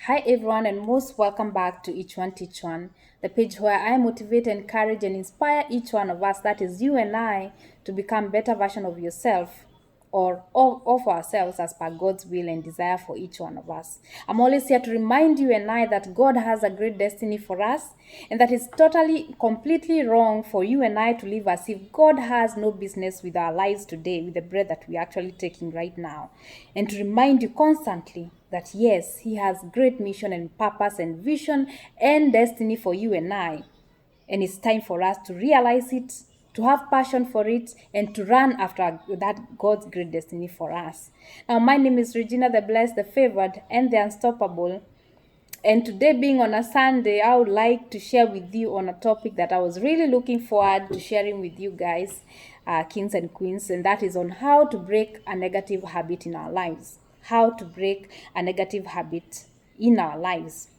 Hi everyone and most welcome back to Each One Teach One, the page where I motivate, encourage and inspire each one of us, that is you and I, to become better version of yourself or of ourselves as per God's will and desire for each one of us. I'm always here to remind you and I that God has a great destiny for us and that it's totally, completely wrong for you and I to live as if God has no business with our lives today, with the breath that we're actually taking right now. And to remind you constantly that yes, He has great mission and purpose and vision and destiny for you and I. And it's time for us to realize it, to have passion for it, and to run after that God's great destiny for us. Now, my name is Regina, the blessed, the favored, and the unstoppable. And today, being on a Sunday, I would like to share with you on a topic that I was really looking forward to sharing with you guys, kings and queens, and that is on how to break a negative habit in our lives. How to break a negative habit in our lives.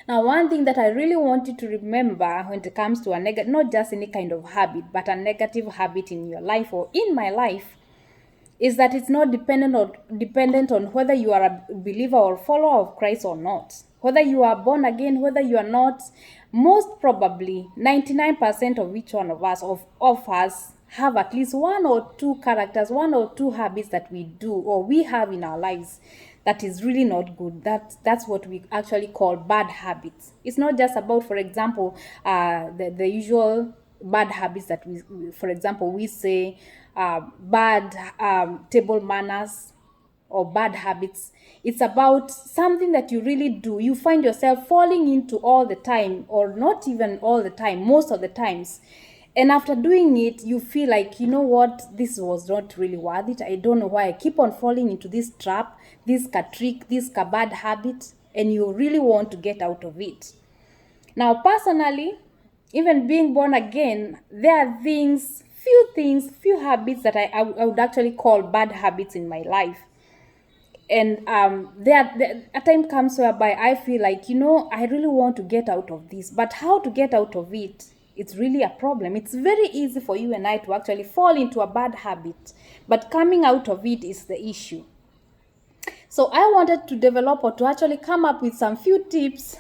Now, one thing that I really want you to remember when it comes to a negative, not just any kind of habit, but a negative habit in your life or in my life, is that it's not dependent on whether you are a believer or follower of Christ or not. Whether you are born again, whether you are not, most probably 99% of each one of us have at least one or two characters, one or two habits that we do or we have in our lives that is really not good. That's what we actually call bad habits. It's not just about, for example, the usual bad habits that for example, we say bad table manners or bad habits. It's about something that you really do. You find yourself falling into all the time, or not even all the time, most of the times. And after doing it, you feel like, you know what, this was not really worth it. I don't know why I keep on falling into this trap, this trick, this bad habit, and you really want to get out of it. Now, personally, even being born again, there are few habits that I would actually call bad habits in my life. And a time comes whereby I feel like, I really want to get out of this, but how to get out of it? It's really a problem. It's very easy for you and I to actually fall into a bad habit, but coming out of it is the issue. So I wanted to develop or to actually come up with some few tips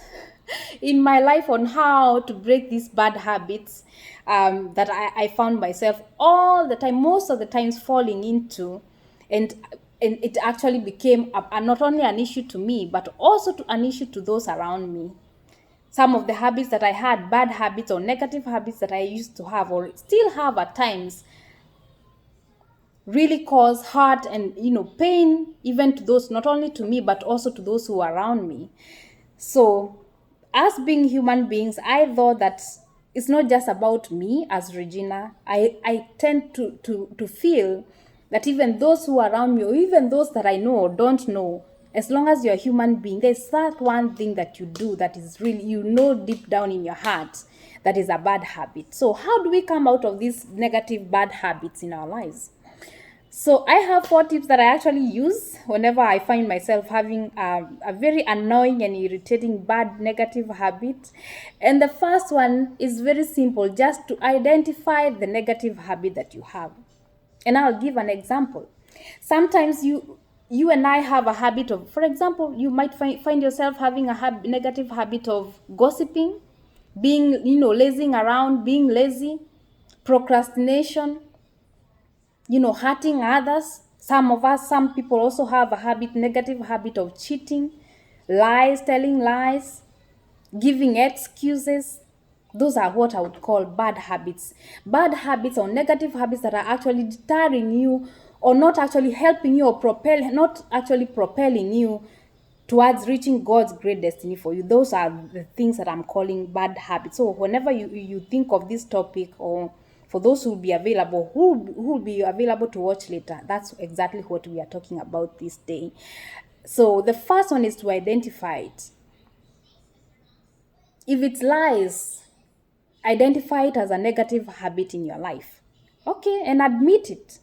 in my life on how to break these bad habits that I found myself all the time, most of the times falling into. And it actually became not only an issue to me, but also an issue to those around me. Some of the habits that I had, bad habits or negative habits that I used to have or still have at times, really cause hurt and pain, even to those, not only to me but also to those who are around me. So as being human beings, I thought that it's not just about me as Regina. I tend to feel that even those who are around me, or even those that I know or don't know, as long as you're a human being, there's that one thing that you do that is really, deep down in your heart, that is a bad habit. So how do we come out of these negative bad habits in our lives? So I have 4 tips that I actually use whenever I find myself having a very annoying and irritating bad negative habit. And the first one is very simple, just to identify the negative habit that you have. And I'll give an example. Sometimes you and I have a habit of, for example, you might find yourself having a negative habit of gossiping, being, lazing around, being lazy, procrastination, hurting others. Some people also have negative habit of cheating, lies, telling lies, giving excuses. Those are what I would call bad habits. Bad habits or negative habits that are actually deterring you or not actually helping you or not actually propelling you towards reaching God's great destiny for you. Those are the things that I'm calling bad habits. So whenever you think of this topic, or for those who will be available, who will be available to watch later, that's exactly what we are talking about this day. So the first one is to identify it. If it's lies, identify it as a negative habit in your life. Okay, and admit it.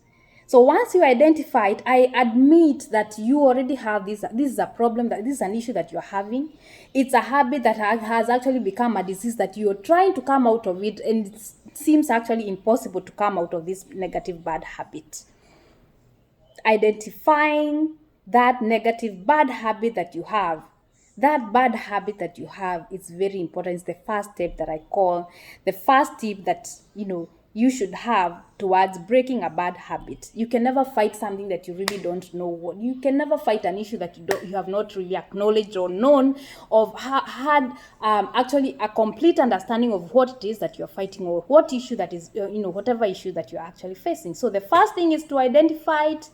So once you identify it, I admit that you already have this. This is a problem, that this is an issue that you're having. It's a habit that has actually become a disease that you're trying to come out of it, and it seems actually impossible to come out of this negative bad habit. Identifying that negative bad habit that you have, that bad habit that you have is very important. It's the first step that I call the first tip that, you should have towards breaking a bad habit. You can never fight something that you really don't know what. You can never fight an issue that you have not really acknowledged or known of, had actually a complete understanding of what it is that you're fighting, or what issue that is, whatever issue that you're actually facing. So the first thing is to identify it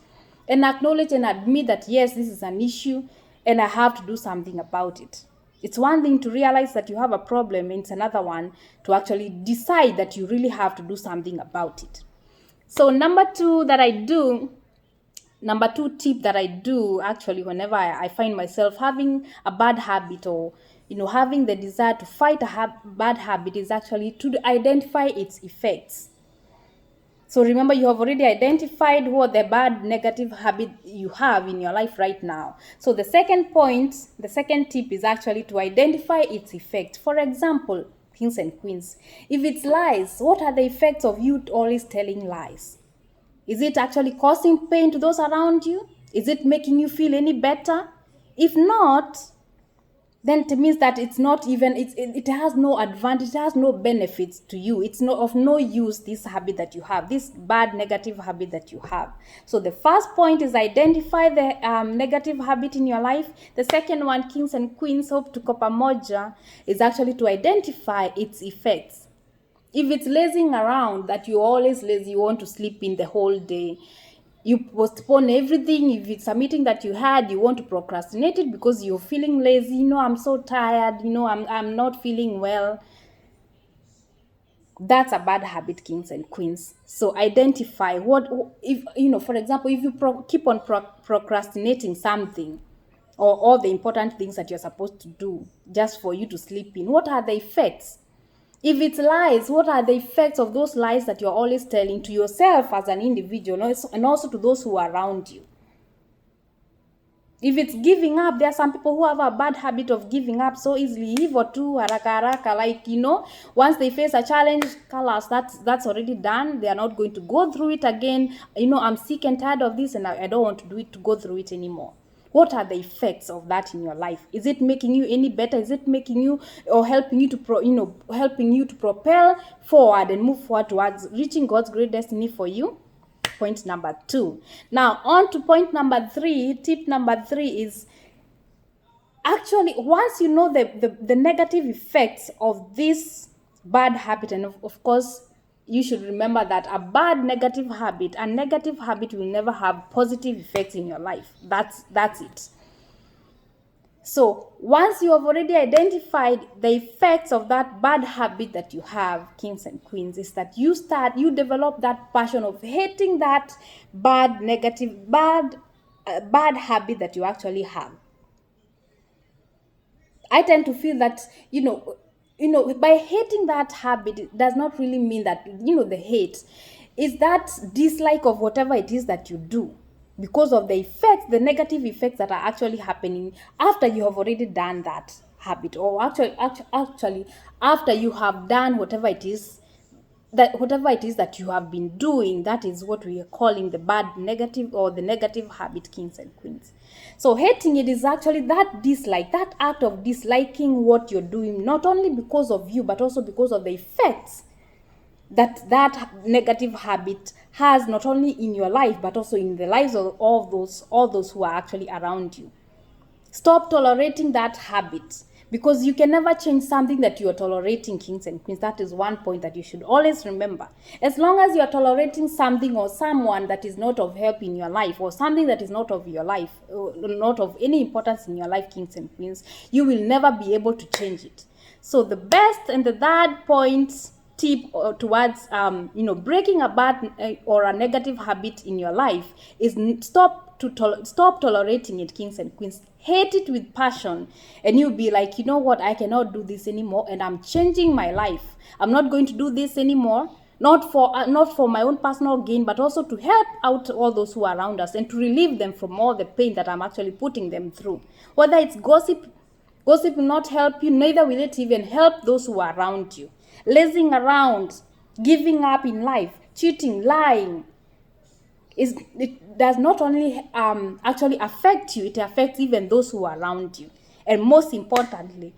and acknowledge and admit that, yes, this is an issue and I have to do something about it. It's one thing to realize that you have a problem, it's another one to actually decide that you really have to do something about it. So number two tip that I do actually whenever I find myself having a bad habit, or having the desire to fight a bad habit, is actually to identify its effects. So remember, you have already identified what the bad negative habit you have in your life right now. So the second tip is actually to identify its effect. For example, kings and queens, if it's lies, what are the effects of you always telling lies? Is it actually causing pain to those around you? Is it making you feel any better? If not, then it means that it's not even, it has no advantage, it has no benefits to you. It's of no use, this habit that you have, this bad negative habit that you have. So the first point is identify the negative habit in your life. The second one, kings and queens, hope to pamoja, is actually to identify its effects. If it's lazing around, that you're always lazy, you want to sleep in the whole day, you postpone everything. If it's a meeting that you had, you want to procrastinate it because you're feeling lazy. I'm so tired. I'm not feeling well. That's a bad habit, kings and queens. So identify if, for example, if you keep on procrastinating something, or all the important things that you're supposed to do just for you to sleep in, what are the effects? If it's lies, what are the effects of those lies that you're always telling to yourself as an individual, and also to those who are around you? If it's giving up, there are some people who have a bad habit of giving up so easily. Hivo tu haraka, like, once they face a challenge, colors, that's already done. They are not going to go through it again. I'm sick and tired of this, and I don't want to go through it anymore. What are the effects of that in your life? Is it making you any better? Is it making you, or helping you to helping you to propel forward and move forward towards reaching God's great destiny for you? Point number 2. Now on to point number 3. Tip number 3 is actually, once you know the negative effects of this bad habit, and of course you should remember that a negative habit will never have positive effects in your life. That's it. So once you have already identified the effects of that bad habit that you have, kings and queens, is that you develop that passion of hating that bad habit that you actually have. I tend to feel that, by hating that habit, it does not really mean that, the hate is that dislike of whatever it is that you do, because of the effects, the negative effects that are actually happening after you have already done that habit, or actually after you have done whatever it is that you have been doing. That is what we are calling the negative habit, kings and queens. So hating it is actually that dislike, that act of disliking what you're doing, not only because of you, but also because of the effects that negative habit has, not only in your life, but also in the lives of all those who are actually around you. Stop tolerating that habit, because you can never change something that you are tolerating, kings and queens. That is one point that you should always remember. As long as you are tolerating something or someone that is not of help in your life, or something that is not of your life, or not of any importance in your life, kings and queens, you will never be able to change it. So the best and the third tip towards breaking a bad or a negative habit in your life is stop tolerating it, kings and queens. Hate it with passion, and you'll be like, you know what, I cannot do this anymore, and I'm changing my life. I'm not going to do this anymore, not for my own personal gain, but also to help out all those who are around us, and to relieve them from all the pain that I'm actually putting them through. Whether it's gossip will not help you, neither will it even help those who are around you. Lazing around, giving up in life, cheating, lying, it does not only actually affect you, it affects even those who are around you. And most importantly,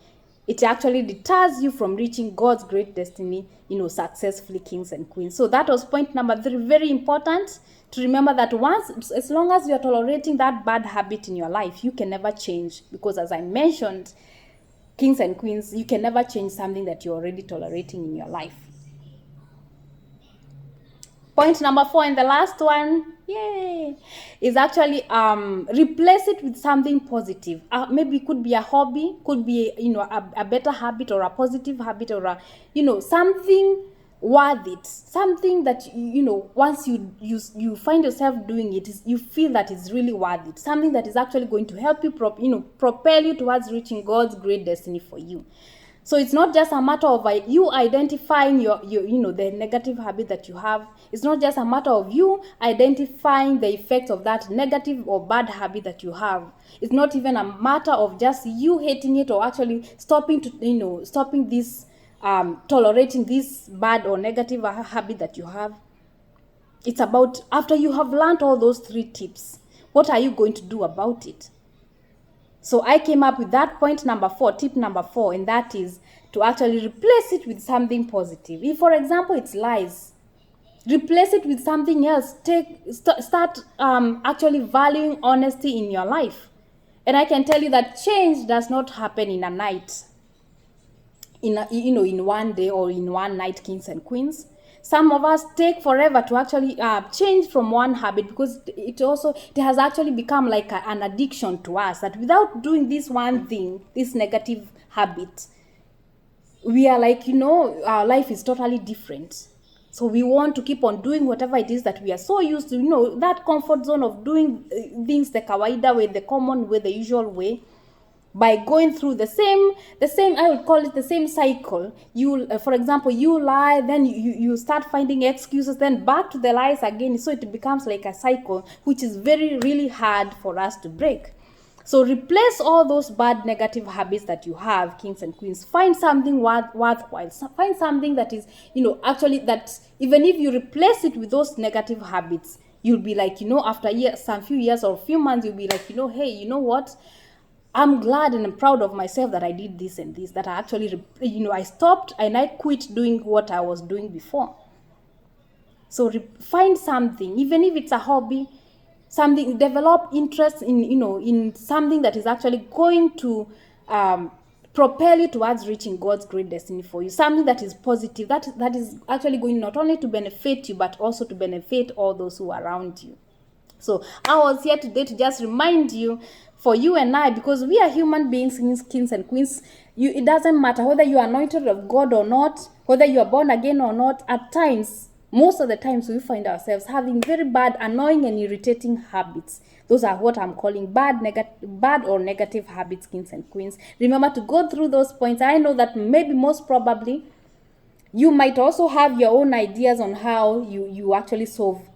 it actually deters you from reaching God's great destiny, successfully, kings and queens. So that was point number 3, very important to remember that once, as long as you're tolerating that bad habit in your life, you can never change, because as I mentioned, kings and queens, you can never change something that you're already tolerating in your life. Point number 4, and the last one, yay, is actually replace it with something positive. Maybe it could be a hobby, could be a better habit, or a positive habit, or a something worth it, something that once you find yourself doing it, you feel that it's really worth it, something that is actually going to help you propel you towards reaching God's great destiny for you. So it's not just a matter of you identifying your the negative habit that you have. It's not just a matter of you identifying the effects of that negative or bad habit that you have. It's not even a matter of just you hating it or actually stopping this tolerating this bad or negative habit that you have. It's about, after you have learned all those 3 tips, what are you going to do about it? So I came up with that point number 4, tip number 4, and that is to actually replace it with something positive. If, for example, it's lies, replace it with something else. Start actually valuing honesty in your life. And I can tell you that change does not happen in a night, in one day or in one night, kings and queens. Some of us take forever to actually change from one habit, because it has actually become like an addiction to us, that without doing this one thing, this negative habit, we are like, our life is totally different. So we want to keep on doing whatever it is that we are so used to, that comfort zone of doing things the kawaida way, the common way, the usual way. By going through the same, I would call it the same cycle. You, for example, you lie, then you start finding excuses, then back to the lies again. So it becomes like a cycle, which is really hard for us to break. So replace all those bad negative habits that you have, kings and queens. Find something worthwhile. Find something that is, actually, that even if you replace it with those negative habits, you'll be like, after some few years or a few months, you'll be like, hey, you know what? I'm glad and I'm proud of myself that I did this and this, that I actually, I stopped and I quit doing what I was doing before. So find something, even if it's a hobby, something, develop interest in, in something that is actually going to propel you towards reaching God's great destiny for you. Something that is positive, that is actually going not only to benefit you, but also to benefit all those who are around you. So I was here today to just remind you, for you and I, because we are human beings, kings and queens, it doesn't matter whether you are anointed of God or not, whether you are born again or not. At times, most of the times, we find ourselves having very bad, annoying and irritating habits. Those are what I'm calling bad or negative habits, kings and queens. Remember to go through those points. I know that maybe most probably you might also have your own ideas on how you actually solve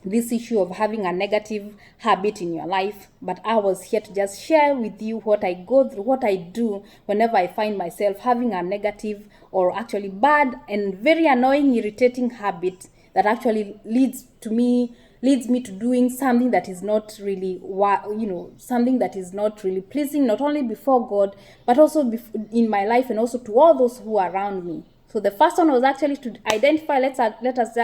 this issue of having a negative habit in your life, but I was here to just share with you what I go through, what I do whenever I find myself having a negative or actually bad and very annoying, irritating habit that actually leads me to doing something that is not really, something that is not really pleasing, not only before God, but also in my life and also to all those who are around me. So the first one was actually to identify. Let us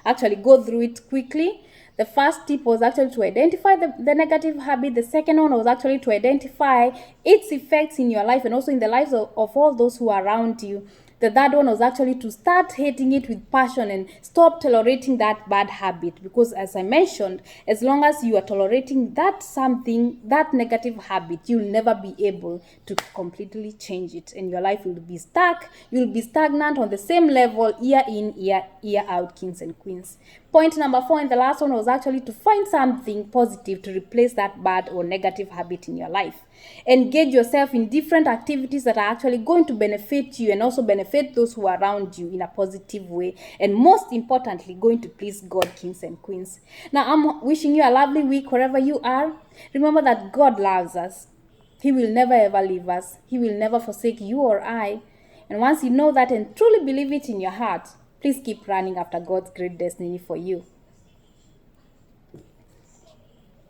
actually go through it quickly. The first tip was actually to identify the negative habit. The second one was actually to identify its effects in your life and also in the lives of all those who are around you. The third one was actually to start hating it with passion and stop tolerating that bad habit, because as I mentioned, as long as you are tolerating that negative habit, you'll never be able to completely change it, and your life will be stuck. You'll be stagnant on the same level, year in, year out, kings and queens. Point number 4, and the last one, was actually to find something positive to replace that bad or negative habit in your life. Engage yourself in different activities that are actually going to benefit you and also benefit those who are around you in a positive way, and most importantly, going to please God, kings and queens. Now, I'm wishing you a lovely week wherever you are. Remember that God loves us. He will never ever leave us. He will never forsake you or I. And once you know that and truly believe it in your heart, please keep running after God's great destiny for you.